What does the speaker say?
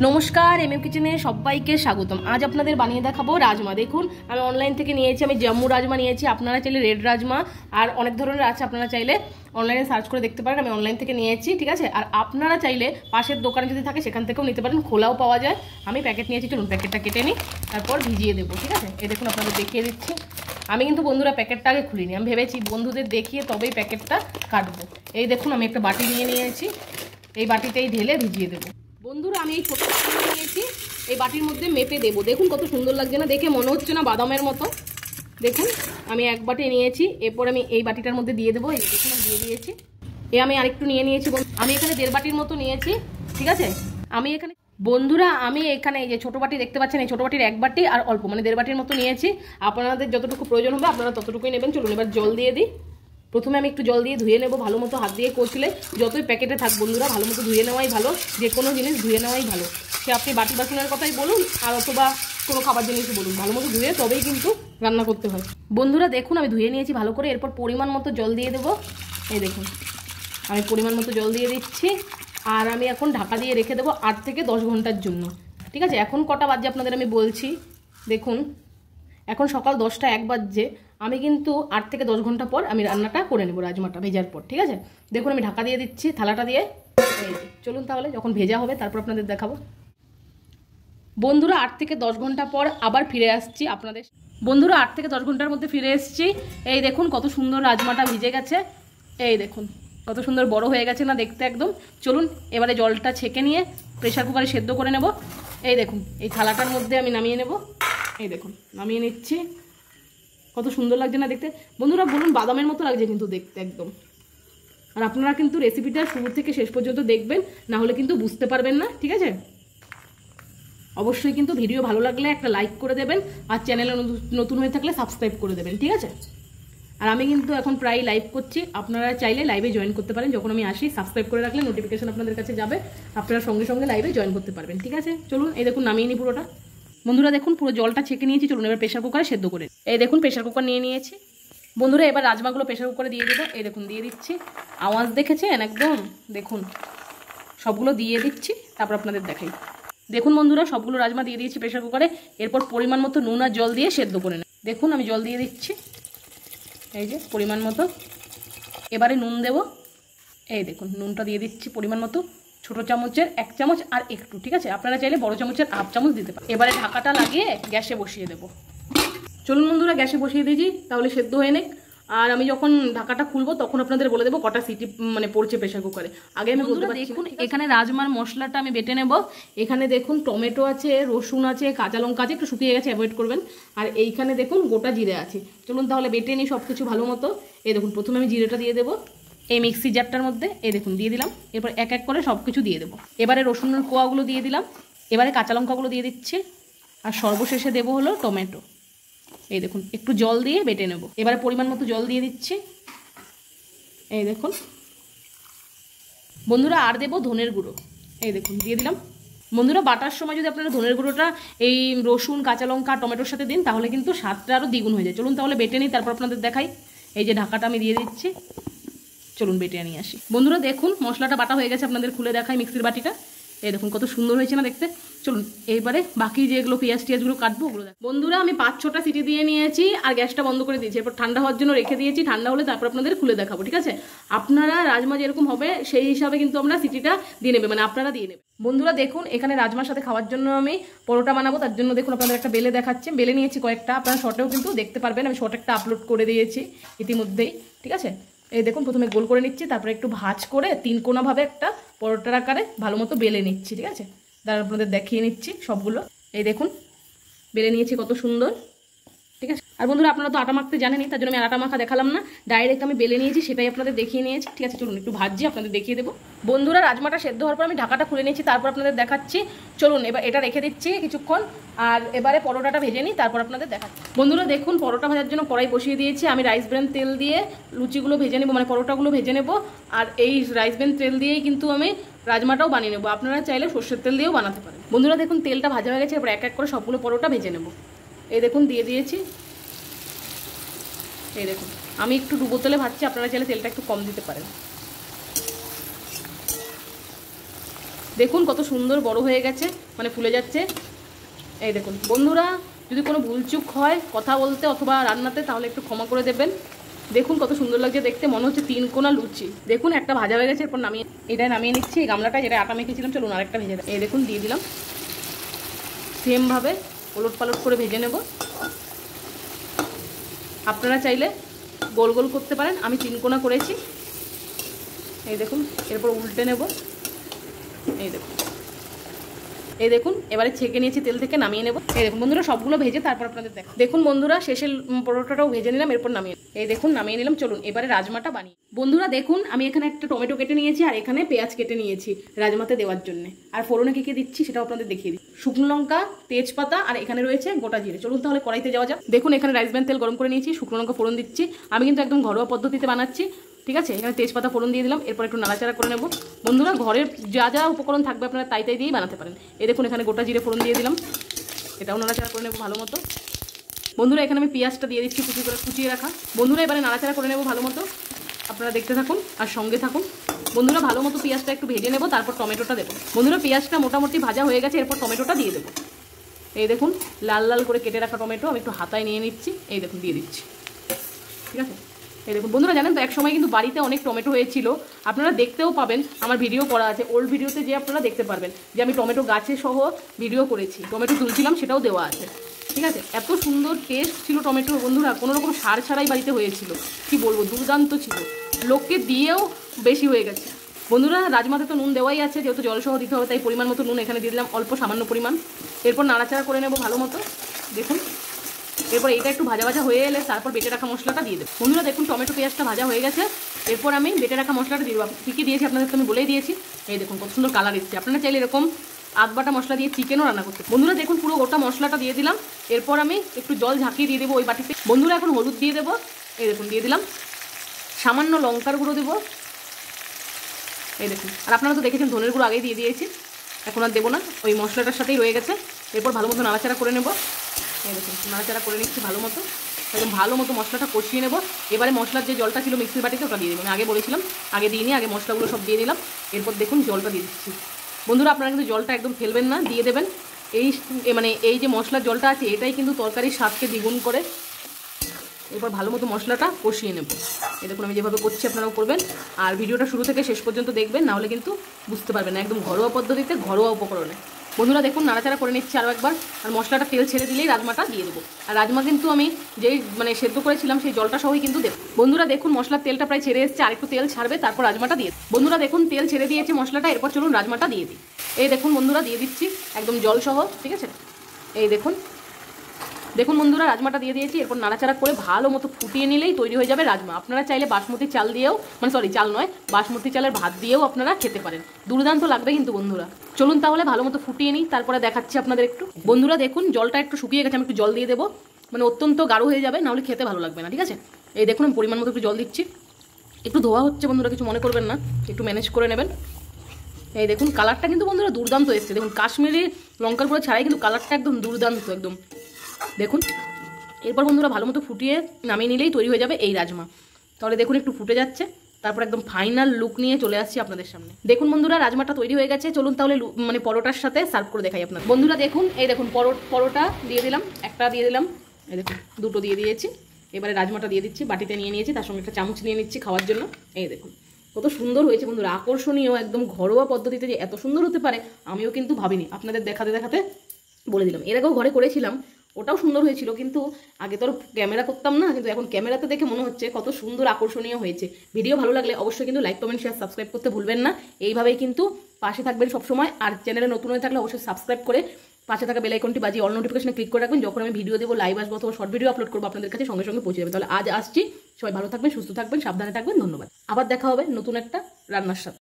নমস্কার, এমএম কিচেনে সবাইকে স্বাগতম। আজ আপনাদের বানিয়ে দেখাবো রাজমা। দেখুন, আমি অনলাইন থেকে নিয়েছি, আমি জম্মু রাজমা নিয়েছি। আপনারা চাইলে রেড রাজমা আর অনেক ধরনের আছে, আপনারা চাইলে অনলাইনে সার্চ করে দেখতে পারেন। আমি অনলাইন থেকে নিয়েছি, ঠিক আছে। আর আপনারা চাইলে পাশের দোকানে যদি থাকে সেখান থেকেও নিতে পারেন, খোলাও পাওয়া যায়। আমি প্যাকেট নিয়েছি, চলুন প্যাকেটটা কেটে নিই, তারপর ভিজিয়ে দেবো, ঠিক আছে। এই দেখুন, আপনাদের দেখিয়ে দিচ্ছি। আমি কিন্তু বন্ধুরা প্যাকেটটা আগে খুলিনি, আমি ভেবেছি বন্ধুদের দেখিয়ে তবেই প্যাকেটটা কাটবো। এই দেখুন, আমি একটা বাটি নিয়ে নিয়েছি, এই বাটিতেই ঢেলে ভিজিয়ে দেবো। বন্ধুরা, আমি এই ছোট বাটি নিয়েছি, এই বাটির মধ্যে মেপে দেবো। দেখুন কত সুন্দর লাগছে না, দেখে মনে হচ্ছে না বাদামের মতো। দেখুন, আমি এক বাটি নিয়েছি, এরপর আমি এই বাটিটার মধ্যে দিয়ে দেবো। এই দেখুন, আমি দিয়ে দিয়েছি। আমি আরেকটু নিয়ে নিয়েছি, আমি এখানে 1.5 বাটির মতো নিয়েছি, ঠিক আছে। বন্ধুরা, আমি এখানে এই যে ছোটো বাটি দেখতে পাচ্ছেন, এই ছোটো বাটির 1 বাটি আর অল্প, মানে 1.5 বাটির মতো নিয়েছি। আপনাদের যতটুকু প্রয়োজন হবে আপনারা ততটুকুই নেবেন। চলুন এবার জল দিয়ে দিই। প্রথমে আমি একটু জল দিয়ে ধুয়ে নেবো ভালো মতো। হাত দিয়ে কষলে যতই প্যাকেটে থাক বন্ধুরা, ভালো মতো ধুয়ে নেওয়াই ভালো। যে কোনো জিনিস ধুয়ে নেওয়াই ভালো, সে আপনি বাটি বাসনের কথাই বলুন আর অথবা কোনো খাবার জিনিসই বলুন, ভালো মতো ধুয়ে তবেই কিন্তু রান্না করতে হয়। বন্ধুরা দেখুন, আমি ধুয়ে নিয়েছি ভালো করে। এরপর পরিমাণ মতো জল দিয়ে দেবো। এই দেখুন, আমি পরিমাণ মতো জল দিয়ে দিচ্ছি। আর আমি এখন ঢাকা দিয়ে রেখে দেবো 8 থেকে 10 ঘন্টার জন্য, ঠিক আছে। এখন কটা বাজে আপনাদের আমি বলছি। দেখুন, এখন সকাল 10টা 1 বাজছে। আমি কিন্তু 8 থেকে 10 ঘন্টা পর আমি রান্নাটা করে নেবো, রাজমাটা ভেজার পর, ঠিক আছে। দেখুন, আমি ঢাকা দিয়ে দিচ্ছি থালাটা দিয়ে। চলুন তাহলে যখন ভেজা হবে তারপর আপনাদের দেখাবো। বন্ধুরা, 8 থেকে 10 ঘন্টা পর আবার ফিরে আসছি আপনাদের। বন্ধুরা, 8 থেকে 10 ঘন্টার মধ্যে ফিরে এসেছি। এই দেখুন কত সুন্দর রাজমাটা ভিজে গেছে। এই দেখুন কত সুন্দর বড় হয়ে গেছে না দেখতে একদম। চলুন এবারে জলটা ছেঁকে নিয়ে প্রেশার কুকারে সেদ্ধ করে নেব। এই দেখুন, এই থালাটার মধ্যে আমি নামিয়ে নেব। এই দেখুন, নামিয়ে নিচ্ছি। কত সুন্দর লাগছে না দেখতে বন্ধুরা, বলুন বাদামের মতো লাগছে কিন্তু দেখতে একদম। আর আপনারা কিন্তু রেসিপিটা শুরু থেকে শেষ পর্যন্ত দেখবেন, না হলে কিন্তু বুঝতে পারবেন না, ঠিক আছে। অবশ্যই কিন্তু ভিডিও ভালো লাগলে একটা লাইক করে দেবেন, আর চ্যানেলে নতুন হয়ে থাকলে সাবস্ক্রাইব করে দেবেন, ঠিক আছে। আর আমি কিন্তু এখন প্রায় লাইভ করছি, আপনারা চাইলে লাইভে জয়েন করতে পারেন। যখন আমি আসি সাবস্ক্রাইব করে রাখলে নোটিফিকেশন আপনাদের কাছে যাবে, আপনারা সঙ্গে সঙ্গে লাইভে জয়েন করতে পারবেন, ঠিক আছে। চলুন এই দেখুন, নামিয়ে নিই পুরোটা। বন্ধুরা দেখুন, পুরো জলটা ছেঁকে নিয়েছি। চলুন এবার প্রেশার কুকারে সেদ্ধ করে। এই দেখুন, প্রেশার কুকার নিয়ে নিয়েছি। বন্ধুরা, এবার রাজমাগুলো প্রেশার কুকারে দিয়ে দেবো। এই দেখুন, দিয়ে দিচ্ছি। আওয়াজ দেখেছেন একদম, দেখুন সবগুলো দিয়ে দিচ্ছি, তারপর আপনাদের দেখাই। দেখুন বন্ধুরা, সবগুলো রাজমা দিয়ে দিয়েছি প্রেশার কুকারে। এরপর পরিমাণ মতো নুন আর জল দিয়ে সেদ্ধ করে নেব। দেখুন, আমি জল দিয়ে দিচ্ছি, এই যে পরিমাণ মতো। এবারে নুন দেব। এই দেখুন, নুনটা দিয়ে দিচ্ছি পরিমাণ মতো, ছোটো চামচের 1 চামচ আর একটু, ঠিক আছে। আপনারা চাইলে বড় চামচের 1/2 চামচ দিতে পারেন। এবারে ঢাকাটা লাগিয়ে গ্যাসে বসিয়ে দেবো। চলুন বন্ধুরা, গ্যাসে বসিয়ে দিয়েছি, তাহলে সেদ্ধ হয়ে নেক। আর আমি যখন ঢাকাটা খুলবো তখন আপনাদের বলে দেবো কটা সিটি মানে পড়ছে প্রেশার কুকারে। আগে আমি বলতে পারছি। দেখুন, এখানে রাজমার মশলাটা আমি বেটে নেব। এখানে দেখুন টমেটো আছে, রসুন আছে, কাঁচা লঙ্কা আছে, একটু শুকিয়ে গেছে অ্যাভয়েড করবেন। আর এইখানে দেখুন গোটা জিরে আছে। চলুন তাহলে বেটে নিই সব কিছু ভালো মতো। এই দেখুন, প্রথমে আমি জিরেটা দিয়ে দেবো এই মিক্সি জারটার মধ্যে। এই দেখুন দিয়ে দিলাম। এরপর এক এক করে সব কিছু দিয়ে দেবো। এবারে রসুনের কোয়াগুলো দিয়ে দিলাম। এবারে কাঁচা লঙ্কাগুলো দিয়ে দিচ্ছি। আর সর্বশেষে দেবো হলো টমেটো। এই দেখুন, একটু জল দিয়ে বেটে নেব। এবারে পরিমাণ মতো জল দিয়ে দিচ্ছি। এই দেখুন বন্ধুরা, আর দেবো ধনের গুঁড়ো। এই দেখুন দিয়ে দিলাম। বন্ধুরা, বাটার সময় যদি আপনারা ধনের গুঁড়োটা এই রসুন, কাঁচা লঙ্কা, টমেটোর সাথে দিন, তাহলে কিন্তু স্বাদটা আরও দ্বিগুণ হয়ে যায়। চলুন তাহলে বেটে নিই, তারপর আপনাদের দেখাই। এই যে ঢাকাটা আমি দিয়ে দিচ্ছি, চলুন বেটে নিয়ে আসি। বন্ধুরা দেখুন, মশলাটা বাটা হয়ে গেছে, আপনাদের খুলে দেখাই মিক্সির বাটিটা। এই দেখুন কত সুন্দর হয়েছে না দেখতে। চলুন এইবারে বাকি যেগুলো পেঁয়াজ টিয়াজগুলো কাটবো ওগুলো দেখ। বন্ধুরা, আমি 5-6টা সিটি দিয়ে নিয়েছি আর গ্যাসটা বন্ধ করে দিয়েছি। এরপর ঠান্ডা হওয়ার জন্য রেখে দিয়েছি। ঠান্ডা হলে তারপর আপনাদের খুলে দেখাবো, ঠিক আছে। আপনারা রাজমা যেরকম হবে সেই হিসাবে কিন্তু আমরা সিটিটা দিয়ে নেবে, মানে আপনারা দিয়ে নেবে। বন্ধুরা দেখুন, এখানে রাজমার সাথে খাওয়ার জন্য আমি পরোটা বানাবো। তার জন্য দেখুন আপনাদের একটা বেলে দেখাচ্ছে, বেলে নিয়েছি কয়েকটা। আপনারা শর্টেও কিন্তু দেখতে পারবেন, আমি শর্ট একটা আপলোড করে দিয়েছি ইতিমধ্যেই, ঠিক আছে। এই দেখুন, প্রথমে গোল করে নিচ্ছি, তারপরে একটু ভাঁজ করে 3 কোণাভাবে একটা পরোটার আকারে ভালো মতো বেলে নিচ্ছি, ঠিক আছে। তারপর আপনাদের দেখিয়ে নিচ্ছি সবগুলো। এই দেখুন বেলে নিয়েছি কত সুন্দর, ঠিক আছে। আর বন্ধুরা, আপনারা তো আটা মাখতে জানেনই, তার জন্য আমি আটা মাখা দেখালাম না, ডাইরেক্ট আমি বেলে নিয়েছি, সেটাই আপনাদের দেখিয়ে নিয়েছি, ঠিক আছে। চলুন একটু ভাজি আপনাদের দেখিয়ে দেবো। বন্ধুরা, রাজমাটা সেদ্ধ হওয়ার পর আমি ঢাকাটা খুলে নিয়েছি, তারপর আপনাদের দেখাচ্ছি। চলুন এবার এটা রেখে দিচ্ছি কিছুক্ষণ, আর এবারে পরোটাটা ভেজে নিই, তারপর আপনাদের দেখাচ্ছি। বন্ধুরা দেখুন, পরোটা ভাজার জন্য কড়াই বসিয়ে দিয়েছি। আমি রাইস ব্রেন তেল দিয়ে লুচিগুলো ভেজে নেবো, মানে পরোটাগুলো ভেজে নেবো। আর এই রাইস ব্রেন তেল দিয়েই কিন্তু আমি রাজমাটাও বানিয়ে নেবো। আপনারা চাইলে সর্ষের তেল দিয়েও বানাতে পারেন। বন্ধুরা দেখুন, তেলটা ভাজা হয়ে গেছে, এবার এক এক করে সবগুলো পরোটা ভেজে নেবো। এই দেখুন দিয়ে দিয়েছি। এই দেখুন, আমি একটু ডুবো তেলে ভাজছি, আপনারা চাইলে তেলটা একটু কম দিতে পারেন। দেখুন কত সুন্দর বড় হয়ে গেছে, মানে ফুলে যাচ্ছে। এই দেখুন বন্ধুরা, যদি কোনো ভুলচুক হয় কথা বলতে অথবা রান্নাতে তাহলে একটু ক্ষমা করে দেবেন। দেখুন কত সুন্দর লাগছে দেখতে, মনে হচ্ছে 3 কোনা লুচি। দেখুন একটা ভাজা হয়ে গেছে, এরপর নামিয়ে নিচ্ছি। এই গামলাটা যেটা আটা মেখেছিলাম, চলুন আরেকটা ভেজে দেয়। এই দেখুন দিয়ে দিলাম, সেমভাবে ওলট পালট করে ভেজে নেব। আপনারা চাইলে গোল গোল করতে পারেন, আমি 3 কোনা করেছি। এই দেখুন, এরপর উল্টে নেব। এই দেখুন এবারে ছেঁকে নিয়েছি তেল থেকে, নামিয়ে নেব। এই দেখুন বন্ধুরা, সবগুলো ভেজে তারপর আপনাদের দেখ। দেখুন বন্ধুরা, শেষের পরোটাটাও ভেজে নিলাম, এরপর নামিয়ে এই দেখুন নামিয়ে নিলাম। চলুন এবারে রাজমাটা বানিয়ে। বন্ধুরা দেখুন, আমি এখানে একটা টমেটো কেটে নিয়েছি আর এখানে পেঁয়াজ কেটে নিয়েছি রাজমাতে দেওয়ার জন্য। আর ফোড়নে কি দিচ্ছি সেটাও আপনাদের দেখিয়ে দিই। শুকনো লঙ্কা, তেজপাতা আর এখানে রয়েছে গোটা জিরে। চলুন তাহলে কড়াইতে যাওয়া যাক। দেখুন এখানে রাইস ব্র্যান তেল গরম করে নিয়েছি, শুকনো লঙ্কা ফোড়ন দিচ্ছি। আমি কিন্তু একদম ঘরোয়া পদ্ধতিতে বানাচ্ছি, ঠিক আছে। এখানে তেজপাতা ফোড়ন দিয়ে দিলাম, এরপর একটু নাড়াচাড়া করে নেব। বন্ধুরা ঘরের যা যা উপকরণ থাকবে আপনারা তাই দিয়েই বানাতে পারেন। এই দেখুন এখানে গোটা জিরে ফোড়ন দিয়ে দিলাম, এটাও নাড়াচাড়া করে নেব ভালো মতো। বন্ধুরা এখানে আমি পেঁয়াজটা দিয়ে দিচ্ছি কুচিয়ে রাখা। বন্ধুরা এবারে নাড়াচাড়া করে নেব ভালো মতো। আপনারা দেখতে থাকুন আর সঙ্গে থাকুন। বন্ধুরা ভালো মতো পেঁয়াজটা একটু ভেজে নেব, তারপর টমেটোটা দেবো। বন্ধুরা পেঁয়াজটা মোটামুটি ভাজা হয়ে গেছে, এরপর টমেটোটা দিয়ে দেবো। এই দেখুন লাল লাল করে কেটে রাখা টমেটো আমি একটু হাতায় নিয়ে নিচ্ছি। এই দেখুন দিয়ে দিচ্ছি, ঠিক আছে। এই দেখুন বন্ধুরা, জানেন তো এক সময় কিন্তু বাড়িতে অনেক টমেটো হয়েছিল, আপনারা দেখতেও পাবেন, আমার ভিডিও করা আছে, ওল্ড ভিডিওতে যে আপনারা দেখতে পারবেন যে আমি টমেটো গাছে সহ ভিডিও করেছি, টমেটো তুলছিলাম, সেটাও দেওয়া আছে, ঠিক আছে। এত সুন্দর টেস্ট ছিল টমেটো বন্ধুরা, কোনো রকম সার ছাড়াই বাড়িতে হয়েছিল, কি বলবো, দুর্দান্ত ছিল। লোককে দিয়েও বেশি হয়ে গেছে। বন্ধুরা রাজমাতে তো নুন দেওয়াই আছে, যেহেতু জলসহ দিতে হবে তাই পরিমাণ মতো নুন এখানে দিয়ে দিলাম, অল্প সামান্য পরিমাণ। এরপর নাড়াচাড়া করে নেব ভালো মতো। দেখুন এরপর এটা একটু ভাজা ভাজা হয়ে এলে তারপর বেটে রাখা মশলাটা দিয়ে দেবো। বন্ধুরা দেখুন টমেটো পেঁয়াজটা ভাজা হয়ে গেছে, এরপর আমি বেটে রাখা মশলাটা দিয়ে দেবো। কী কী দিয়েছি আপনাদের তো আমি বলেই দিয়েছি। এই দেখুন কত সুন্দর কালার এসেছে। আপনারা চাইলে এরকম আধ বাটা মশলা দিয়ে চিকেনও রান্না করতে। বন্ধুরা দেখুন পুরো গোটা মশলাটা দিয়ে দিলাম, এরপর আমি একটু জল ঝাঁকিয়ে দিয়ে দেবো ওই বাটিতে। বন্ধুরা এখন হলুদ দিয়ে দেবো, এই দেখুন দিয়ে দিলাম, সামান্য লঙ্কার গুঁড়ো দেবো, এই দেখুন। আর আপনারা তো দেখেছেন ধনের গুঁড়ো আগেই দিয়ে দিয়েছি, এখন আর দেবো না, ওই মশলাটার সাথেই রয়ে গেছে। এরপর ভালো মতো নাড়াচাড়া করে নেব। এই দেখুন নাড়াচাড়া করে নিচ্ছি ভালো মতো, একদম ভালো মতো মশলাটা কষিয়ে নেব। এবারে মশলার যে জলটা ছিল মিক্সির বাটিতে ওটা দিয়ে দেবো। আমি আগে বলেছিলাম আগে দিয়ে নিই, আগে মশলাগুলো সব দিয়ে নিলাম। এরপর দেখুন জলটা দিয়ে দিচ্ছি। বন্ধুরা আপনারা কিন্তু জলটা একদম ফেলবেন না, দিয়ে দেবেন। এই যে মশলার জলটা আছে এটাই কিন্তু তরকারির স্বাদকে দ্বিগুণ করে। এরপর ভালো মতো মশলাটা কষিয়ে নেব। এই দেখুন আমি যেভাবে করছি আপনারাও করবেন, আর ভিডিওটা শুরু থেকে শেষ পর্যন্ত দেখবেন, নাহলে কিন্তু বুঝতে পারবেন না। একদম ঘরোয়া পদ্ধতিতে ঘরোয়া উপকরণে। বন্ধুরা দেখুন নাড়াচাড়া করে নিচ্ছি আরও একবার, আর মশলাটা তেল ছেড়ে দিলেই রাজমাটা দিয়ে দেবো। আর রাজমা কিন্তু আমি যেই সেদ্ধ করেছিলাম সেই জলটা সহই কিন্তু দেবো। বন্ধুরা দেখুন মশলার তেলটা প্রায় ছেড়ে এসছে, আরেকটু তেল ছাড়বে তারপর রাজমাটা দিয়ে। বন্ধুরা দেখুন তেল ছেড়ে দিয়েছে মশলাটা, এরপর চলুন রাজমাটা দিয়ে দিই। এই দেখুন বন্ধুরা দিয়ে দিচ্ছি একদম জল সহ, ঠিক আছে। এই দেখুন বন্ধুরা রাজমাটা দিয়ে দিয়েছি, এরপর নাড়াচাড়া করে ভালো মতো ফুটিয়ে নিলেই তৈরি হয়ে যাবে রাজমা। আপনারা চাইলে বাসমতি চাল দিয়েও, চাল নয়, বাসমতি চালের ভাত দিয়েও আপনারা খেতে পারেন, দুর্দান্ত লাগবে কিন্তু বন্ধুরা। চলুন তাহলে ভালো মতো ফুটিয়ে নিই, তারপরে দেখাচ্ছি আপনাদের একটু। বন্ধুরা দেখুন জলটা একটু শুকিয়ে গেছে, আমি একটু জল দিয়ে দেবো, অত্যন্ত গাঢ় হয়ে যাবে, নাহলে খেতে ভালো লাগবে না, ঠিক আছে। এই দেখুন আমি পরিমাণ মতো একটু জল দিচ্ছি, একটু ধোয়া হচ্ছে বন্ধুরা, কিছু মনে করবেন না, একটু ম্যানেজ করে নেবেন। এই দেখুন কালারটা কিন্তু বন্ধুরা দুর্দান্ত এসছে, দেখুন কাশ্মীরি লঙ্কার গুঁড়ো ছাড়াই কিন্তু কালারটা একদম দুর্দান্ত একদম। দেখুন এরপর বন্ধুরা ভালো মতো ফুটিয়ে নামিয়ে নিলেই তৈরি হয়ে যাবে এই রাজমা। তাহলে দেখুন একটু ফুটে যাচ্ছে, তারপর একদম ফাইনাল লুক নিয়ে চলে আসছি আপনাদের সামনে। দেখুন বন্ধুরা রাজমাটা তৈরি হয়ে গেছে, চলুন তাহলে পরোটার সাথে সার্ভ করে দেখাই আপনার। বন্ধুরা দেখুন এই দেখুন পরোটা দিয়ে দিলাম, একটা দিয়ে দিলাম, এই দেখুন দুটো দিয়ে দিয়েছি। এবারে রাজমাটা দিয়ে দিচ্ছি, বাটিতে নিয়ে নিয়েছি, তার সঙ্গে একটা চামচ নিয়ে নিচ্ছি খাওয়ার জন্য। এই দেখুন কত সুন্দর হয়েছে বন্ধুরা, আকর্ষণীয়, একদম ঘরোয়া পদ্ধতিতে যে এত সুন্দর হতে পারে আমিও কিন্তু ভাবিনি। আপনাদের দেখাতে দেখাতে বলে দিলাম, এর আগেও ঘরে করেছিলাম, ওটাও সুন্দর হয়েছিল, কিন্তু আগে তো আর ক্যামেরা করতাম না, কিন্তু এখন ক্যামেরাতে দেখে মনে হচ্ছে কত সুন্দর আকর্ষণীয় হয়েছে। ভিডিও ভালো লাগলে অবশ্যই কিন্তু লাইক কমেন্ট শেয়ার সাবস্ক্রাইব করতে ভুলবেন না। এইভাবেই কিন্তু পাশে থাকবেন সবসময়, আর চ্যানেলে নতুন হয়ে থাকলে অবশ্যই সাবস্ক্রাইব করে পাশে থাকা বেল আইকনটি বাজিয়ে অল নোটিফিকেশনে ক্লিক করে রাখবেন। যখন আমি ভিডিও দেবো, লাইভ আসবো অথবা শর্ট ভিডিও আপলোড করবো, আপনাদের কাছে সঙ্গে সঙ্গে পৌঁছে যাবে। তাহলে আজ আসছি, সবাই ভালো থাকবেন, সুস্থ থাকবেন, সাবধানে থাকবেন, ধন্যবাদ। আবার দেখা হবে নতুন একটা রান্নার সাথে।